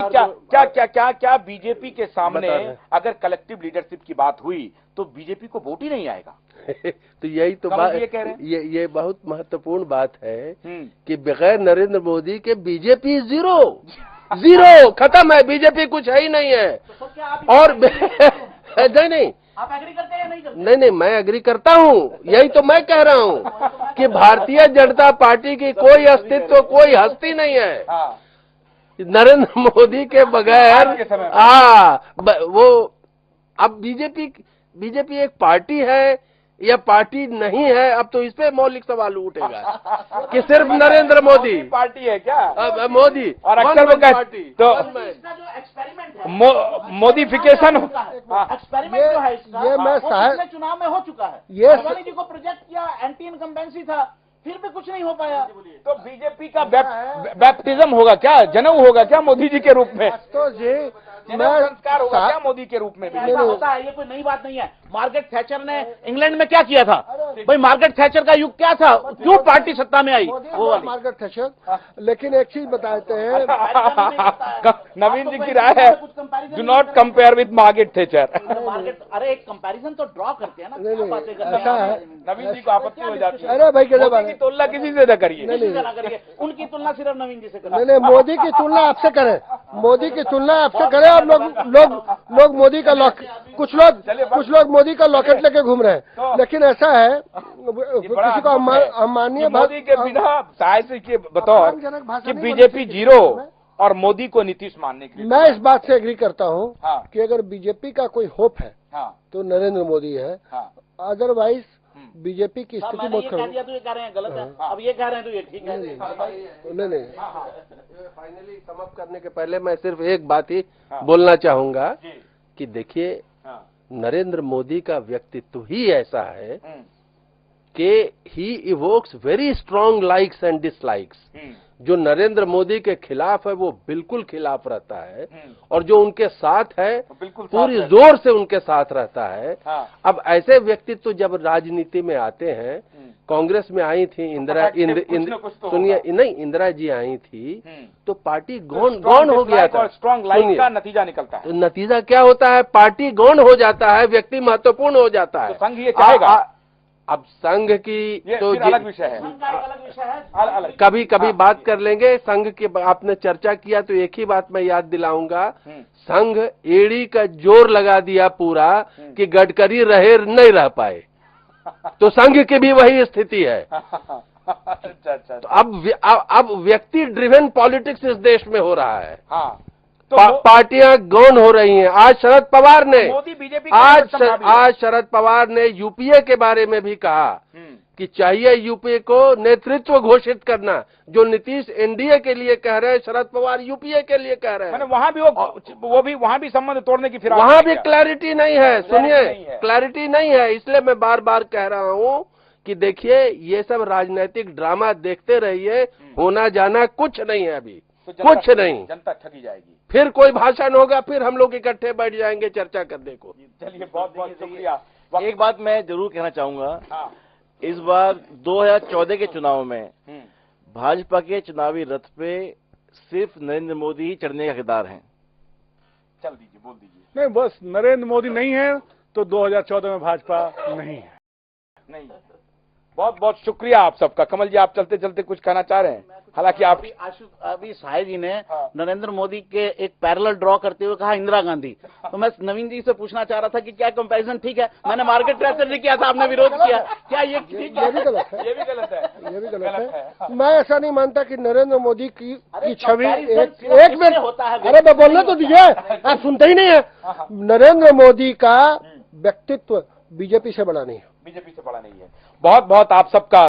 क्या बीजेपी के सामने अगर कलेक्टिव लीडरशिप की बात हुई तो बीजेपी को वोट ही नहीं आएगा? तो यही तो बात ये कह रहे हैं। ये बहुत महत्वपूर्ण बात है कि बगैर नरेंद्र मोदी के बीजेपी जीरो खत्म है, बीजेपी कुछ है ही नहीं है। और नहीं आप एग्री करते हैं या नहीं करते? नहीं, मैं एग्री करता हूँ, यही तो मैं कह रहा हूँ कि भारतीय जनता पार्टी की कोई अस्तित्व, कोई हस्ती नहीं है नरेंद्र मोदी के बगैर। वो अब बीजेपी एक पार्टी है या पार्टी नहीं है, अब तो इस पे मौलिक सवाल उठेगा कि सिर्फ नरेंद्र मोदी पार्टी है क्या? अब मोदी और अक्सर वो कहते तो इसका जो एक्सपेरिमेंट है मोदिफिकेशन एक्सपेरिमेंट जो है इसका वो पिछले चुनाव में हो चुका है। ये अडवाणी जी को प्रोजेक्ट किया, एंटी इनकम्बेंसी था, फिर भी कुछ नहीं हो पाया। तो बीजेपी का बैप्टिज्म होगा क्या, जनेऊ होगा क्या मोदी जी के रूप में? तो जी संस्कार होगा क्या मोदी के रूप में? ऐसा होता है, ये कोई नई बात नहीं है। मार्गरेट थैचर ने इंग्लैंड में क्या किया था भाई? मार्गरेट थैचर का युग क्या था? क्यों पार्टी सत्ता में आई वो वाली? Margaret Thatcher. लेकिन एक चीज बताते हैं, नवीन जी की राय है, do not compare with Margaret Thatcher. अरे एक कंपैरिजन तो ड्रॉ करते हैं ना। ऐसा है, नवीन जी को आपत्ति हो जाती है। अरे भाई मोदी की तुलना किसी से न करिए। उनकी तुलना सिर्फ नवीन जी से करें। नहीं, मोदी की तुलना आपसे करें, मोदी की तुलना आपसे करें। अब लोग मोदी का कुछ लोग मोदी का लॉकेट लेके घूम रहे हैं, लेकिन ऐसा है किसी को हम मानिए मोदी के बिना साहित्य के बतौर कि बीजेपी जीरो और मोदी को नीतीश मानने के लिए मैं इस बात से एग्री करता हूँ कि अगर बीजेपी का कोई होप है तो नरेंद्र मोदी है। अदरवाइज बीजेपी की स्थिति बहुत खराब। ये कह रहे हैं गलत है, अब ये कह रहे हैं तो ये ठीक है। नहीं फाइनली समाप्त करने के पहले मैं सिर्फ एक बात ही बोलना चाहूंगा कि देखिए नरेंद्र मोदी का व्यक्तित्व ही ऐसा है कि he evokes very strong likes and dislikes. जो नरेंद्र मोदी के खिलाफ है वो बिल्कुल खिलाफ रहता है, और जो उनके साथ है पूरी जोर से उनके साथ रहता है। अब ऐसे व्यक्तित्व जब राजनीति में आते हैं, कांग्रेस में आई थी सुनिए नहीं, इंदिरा जी आई थी तो पार्टी गौण हो गया था। स्ट्रॉन्ग लाइक का नतीजा निकलता है। तो नतीजा क्या होता है? पार्टी गौण हो जाता है, व्यक्ति महत्वपूर्ण हो जाता है। तो संघ ये चाहेगा। अब संघ की तो अलग विषय है, कभी बात कर लेंगे। संघ की आपने चर्चा किया तो एक ही बात मैं याद दिलाऊंगा, संघ एड़ी का जोर लगा दिया पूरा कि गडकरी नहीं रह पाए, तो संघ की भी वही स्थिति है। अच्छा। तो अब व्यक्ति ड्रिवन पॉलिटिक्स इस देश में हो रहा है। तो पार्टियां गौण हो रही हैं। आज शरद पवार ने मोदी बीजेपी आज शरद पवार ने यूपीए के बारे में भी कहा कि चाहिए यूपीए को नेतृत्व घोषित करना। जो नीतीश एनडीए के लिए कह रहे हैं, शरद पवार यूपीए के लिए कह रहे हैं। वहां भी संबंध तोड़ने की फिराक, वहां भी क्लैरिटी नहीं है। सुनिए, क्लैरिटी नहीं है, इसलिए मैं बार बार कह रहा हूं कि देखिए ये सब राजनीतिक ड्रामा देखते रहिए, होना जाना कुछ नहीं है अभी, कुछ नहीं। जनता ठगी जाएगी, फिर कोई भाषण होगा, फिर हम लोग इकट्ठे बैठ जाएंगे चर्चा करने को। चलिए बहुत बहुत शुक्रिया। एक बात मैं जरूर कहना चाहूंगा, इस बार 2014 के चुनाव में भाजपा के चुनावी रथ पे सिर्फ नरेंद्र मोदी ही चढ़ने का हकदार हैं। चल दीजिए, बोल दीजिए। नहीं, बस नरेंद्र मोदी नहीं है तो 2014 में भाजपा नहीं है। नहीं, बहुत बहुत शुक्रिया आप सबका। कमल जी, आप चलते चलते कुछ कहना चाह रहे हैं? हालांकि आप अभी साहिल जी ने नरेंद्र मोदी के एक पैरेलल ड्रॉ करते हुए कहा इंदिरा गांधी, तो मैं नवीन जी से पूछना चाह रहा था कि क्या कंपैरिजन ठीक है? मैंने मार्गरेट थैचर ने किया था, आपने विरोध किया, क्या ये ठीक है? ये भी गलत है, ये भी गलत है। मैं ऐसा नहीं मानता कि नरेंद्र मोदी की छवि एक में होता है। अरे मैं बोलना तो दीजिए, आप सुनते ही नहीं है। नरेंद्र मोदी का व्यक्तित्व बीजेपी से बड़ा नहीं है, बीजेपी से बड़ा नहीं है। बहुत बहुत आप सबका